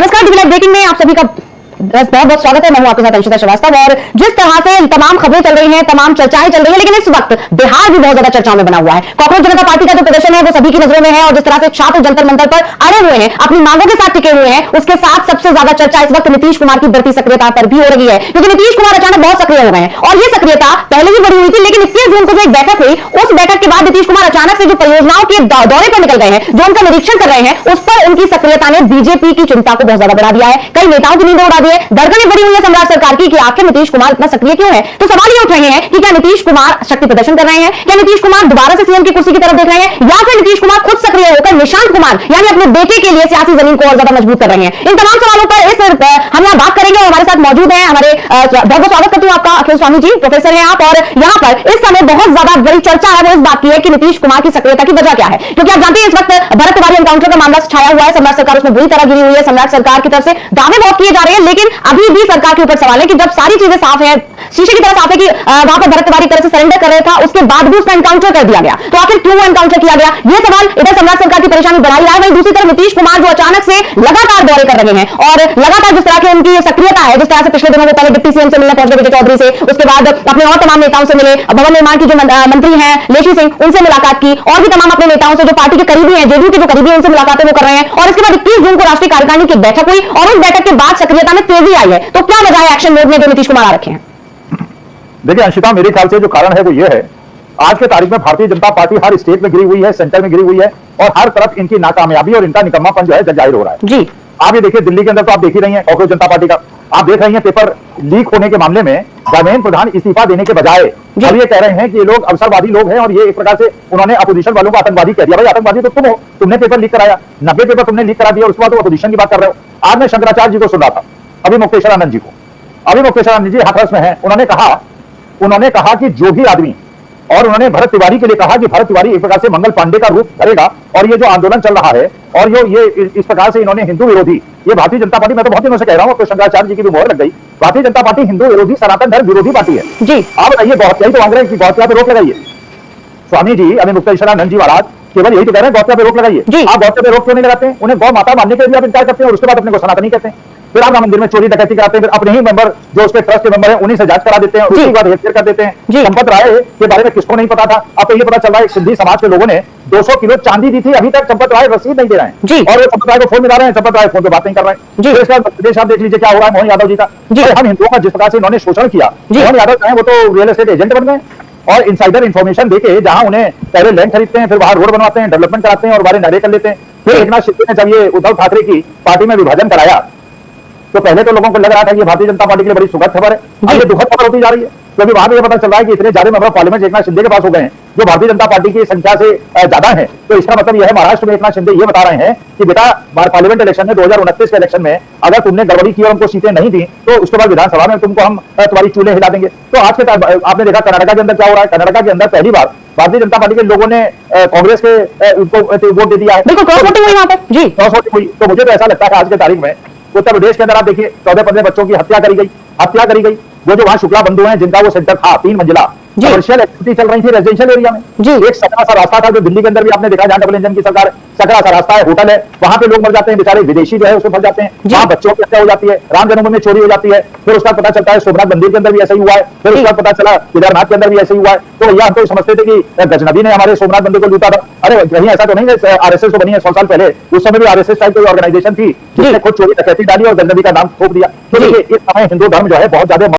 नमस्कार, TV live breaking में आप सभी का बहुत बहुत स्वागत है। मैं हूं आपके साथ अंशिता श्रीवास्तव। और जिस तरह से तमाम खबरें चल रही हैं, तमाम चर्चाएं चल रही हैं, लेकिन इस वक्त बिहार भी बहुत ज्यादा चर्चाओं में बना हुआ है। कांग्रेस जनता पार्टी का जो प्रदर्शन है वो सभी की नजरों में है और जिस तरह से छात्र जंतर मंतर पर अड़े हुए हैं, अपनी मांगों के साथ टिके हुए हैं, उसके साथ सबसे ज्यादा चर्चा इस वक्त नीतीश कुमार की बढ़ती सक्रियता पर भी हो रही है, क्योंकि नीतीश कुमार अचानक बहुत सक्रिय हो गए हैं और ये सक्रियता पहले भी बढ़ी हुई थी, लेकिन 21 जून को जो एक बैठक हुई, उस बैठक के बाद नीतीश कुमार अचानक से जो परियोजनाओं के दौरे पर निकल गए हैं, जो उनका निरीक्षण कर रहे हैं, उस पर उनकी सक्रियता ने बीजेपी की चिंता को बहुत ज्यादा बढ़ा दिया है। कई नेताओं की नींद उड़ा दी है, दरगने बढ़ी हुई है सम्राट सरकार की कि आखिर नीतीश कुमार इतना सक्रिय क्यों है। तो सवाल ये उठ रहे हैं कि क्या नीतीश कुमार शक्ति प्रदर्शन कर रहे हैं, क्या नीतीश कुमार दोबारा से सीएम की कुर्सी की तरफ देख रहे हैं, या फिर नीतीश कुमार खुद सक्रिय होकर निशांत कुमार यानी अपने बेटे के लिए सियासी जमीन को और ज्यादा मजबूत कर रहे हैं। इन तमाम सवालों पर हम यहाँ बात करेंगे और हमारे साथ मौजूद हैं हमारे बहुत बहुत स्वागत करती हूँ आपका अखिल स्वामी जी, प्रोफेसर हैं आप। और यहाँ पर इस समय बहुत ज्यादा बड़ी चर्चा है वो इस बात की है कि नीतीश कुमार की सक्रियता की वजह क्या है, क्योंकि आप जानते हैं इस वक्त भरत तिवारी एनकाउंटर का मामला छाया हुआ है। सम्राट सरकार उसमें बुरी तरह गिरी हुई है। सम्राट सरकार की तरफ से दावे बहुत किए जा रहे हैं, लेकिन अभी भी सरकार के ऊपर सवाल है कि जब सारी चीजें साफ है, शीशे की तरह साफ है कि वहां पर भरत तिवारी तरह से सरेंडर कर रहा था, उसके बाद भी उसका एनकाउंटर कर दिया गया, तो आखिर क्यों एनकाउंटर किया गया, ये सवाल इधर सम्राट सरकार की परेशानी बढ़ाई रहा है। वहीं दूसरी तरफ नीतीश कुमार जो अचानक से लगातार दौरे कर रहे हैं और लगातार जिस तरह की उनकी सक्रियता है, जिस तरह से पिछले दिनों में पहले डिप्टी सीएम से मिलने पहुंचे विजय चौधरी से, उसके बाद अपने और तमाम नेताओं से मिले, भवन निर्माण की जो मंत्री हैं लेशी सिंह, उनसे मुलाकात की, और भी तमाम अपने नेताओं से जो पार्टी के करीबी हैं, जेडीयू के जो करीबी हैं, उनसे मुलाकातें वो कर रहे हैं। और इसके बाद 21 जून को राष्ट्रीय कार्यकारिणी की बैठक हुई और उस बैठक के बाद सक्रियता में तेजी आई है। तो क्या वजह है एक्शन मोड में जो नीतीश कुमार आ रखे हैं? देखिए अंशिता, मेरे ख्याल से जो कारण है वो ये है, आज के तारीख में भारतीय जनता पार्टी हर स्टेट में गिरी हुई है, सेंटर में गिरी हुई है और हर तरफ इनकी नाकामयाबी और इनका निकम्मापन जो है जाहिर हो रहा है जी। आप ये देखिए, दिल्ली के अंदर तो आप देख ही रही हैं कांग्रेस जनता पार्टी का, आप देख रही हैं पेपर लीक होने के मामले में धर्मेंद्र प्रधान इस्तीफा देने के बजाय अब ये कह रहे हैं कि ये लोग अवसरवादी लोग हैं और ये एक प्रकार से उन्होंने अपोजिशन वालों को आतंकवादी कह दिया। भाई आतंकवादी तो तुम हो, तुमने पेपर लीक कराया, 90 पेपर तुमने लीक करा दिया, उसके बाद अपोजिशन की बात कर रहे हो। आज मैं शंकराचार्य जी को सुन रहा था, अभी मुक्तेश्वर आनंद जी को, अभी मुक्तेश्वर आनंद जी हाथरस में है, उन्होंने कहा कि जो भी आदमी, और उन्होंने भरत तिवारी के लिए कहा कि भरत तिवारी एक प्रकार से मंगल पांडे का रूप धरेगा और ये जो आंदोलन चल रहा है और ये इस प्रकार से इन्होंने हिंदू विरोधी, ये भारतीय जनता पार्टी, मैं तो बहुत दिनों से कह रहा हूं, तो शंकराचार्य जी की भी मोहर लग गई, भारतीय जनता पार्टी हिंदू विरोधी, सनातन धर्म विरोधी पार्टी है जी। आप बताइए यही तो मांग रहे हैं कि गौहत्या पे रोक लगाइए। स्वामी जी, अभी मुक्तेश्वरानंद जी महाराज केवल यही तो कह रहे हैं गौहत्या पे रोक लगाइए। आप गौहत्या पे रोक क्यों नहीं लगाते हैं? उन्हें गौ माता मानने के लिए आप इनकार करते हैं और उसके बाद अपने को सनातनी कहते हैं। फिर आप राम मंदिर में चोरी डकैती कराते हैं, फिर अपने ही मेंबर जो उसके ट्रस्ट के मेंबर हैं उन्हीं से जांच करा देते हैं और उसके बाद हेरफेर कर देते हैं। संपत राय के बारे में किसको नहीं पता था, अब तो ये पता चल रहा है सिंधी समाज के लोगों ने 200 किलो चांदी दी थी, अभी तक संपत राय रसीद नहीं दे रहे हैं और संपत राय को फोन मिला रहे हैं, संपत राय फोन पे बात नहीं कर रहे हैं। प्रदेश आप देख लीजिए क्या हो रहा है मोहन यादव जी का। हम हिंदुओं का जिस प्रकार से इन्होंने शोषण किया, मोहन यादव चाहे वो तो रियल एस्टेट एजेंट बन गए और इनसाइडर इन्फॉर्मेशन देके जहां उन्हें पहले लैंड खरीदते हैं, फिर वहां रोड बनवाते हैं, डेवलपमेंट कराते हैं और बारे नारे कर लेते हैं। फिर एकनाथ शिंदे ने जब ये उद्धव ठाकरे की पार्टी में विभाजन कराया तो पहले तो लोगों को लग रहा था कि भारतीय जनता पार्टी के लिए बड़ी सुखद खबर है, अब ये दुखद खबर होती जा रही है, क्योंकि वहां पे ये पता चल रहा है कि इतने ज्यादा member of parliament Eknath Shinde के पास हो गए हैं जो भारतीय जनता पार्टी की संख्या से ज्यादा है। तो इसका मतलब यह है, महाराष्ट्र में एकनाथ शिंदे ये बता रहे हैं कि बेटा पार्लियामेंट इलेक्शन में 2029 के इलेक्शन में अगर तुमने गड़बड़ी की और हमको सीटें नहीं दी तो उसके बाद विधानसभा में तुमको हम तुम्हारी चूल्हे हिला देंगे। तो आज के आपने देखा कर्नाटक के अंदर क्या हो रहा है, कर्नाटक के अंदर पहली बार भारतीय जनता पार्टी के लोगों ने कांग्रेस के उनको वोट दे दिया है, बिल्कुल क्रॉस वोटिंग हुई वहां पर जी, क्रॉस वोटिंग हुई। तो मुझे तो ऐसा लगता है आज के तारीख में उत्तर प्रदेश के अंदर आप देखिए 14-15 बच्चों की हत्या करी गई। वो जो वहां शुक्ला बंधु हैं जिनका वो सेंटर था 3 मंजिला कमर्शियल एक्टिविटी चल रही थी रेजिडेंशियल एरिया में जी, एक सकरा सा रास्ता था जो दिल्ली के अंदर भी आपने देखा, जहां डबल इंजन की सरकार, सकरा सा रास्ता है, होटल है, वहां पे लोग मर जाते हैं बेचारे, विदेशी जो है उसमें फंस जाते हैं, वहां बच्चों की हत्या हो जाती है, राम जन्मभूमि में चोरी हो जाती है, फिर उसका पता चलता है सोमनाथ मंदिर के अंदर भी ऐसा ही हुआ है, फिर उसका पता चला केदारनाथ के अंदर भी ऐसा ही हुआ है। तो भैया हम तो समझते थे कि गजनबी ने हमारे सोमनाथ मंदिर को लूटा था, अरे कहीं ऐसा तो नहीं है, आरएसएस तो बनी है 100 साल पहले, उस समय भी आरएसएस टाइप कोई ऑर्गेनाइजेशन थी जिसने खुद चोरी डकैती डाली और गजनबी का नाम थोप दिया। तो देखिए इस समय हिंदू धर्म जो है बहुत ज्यादा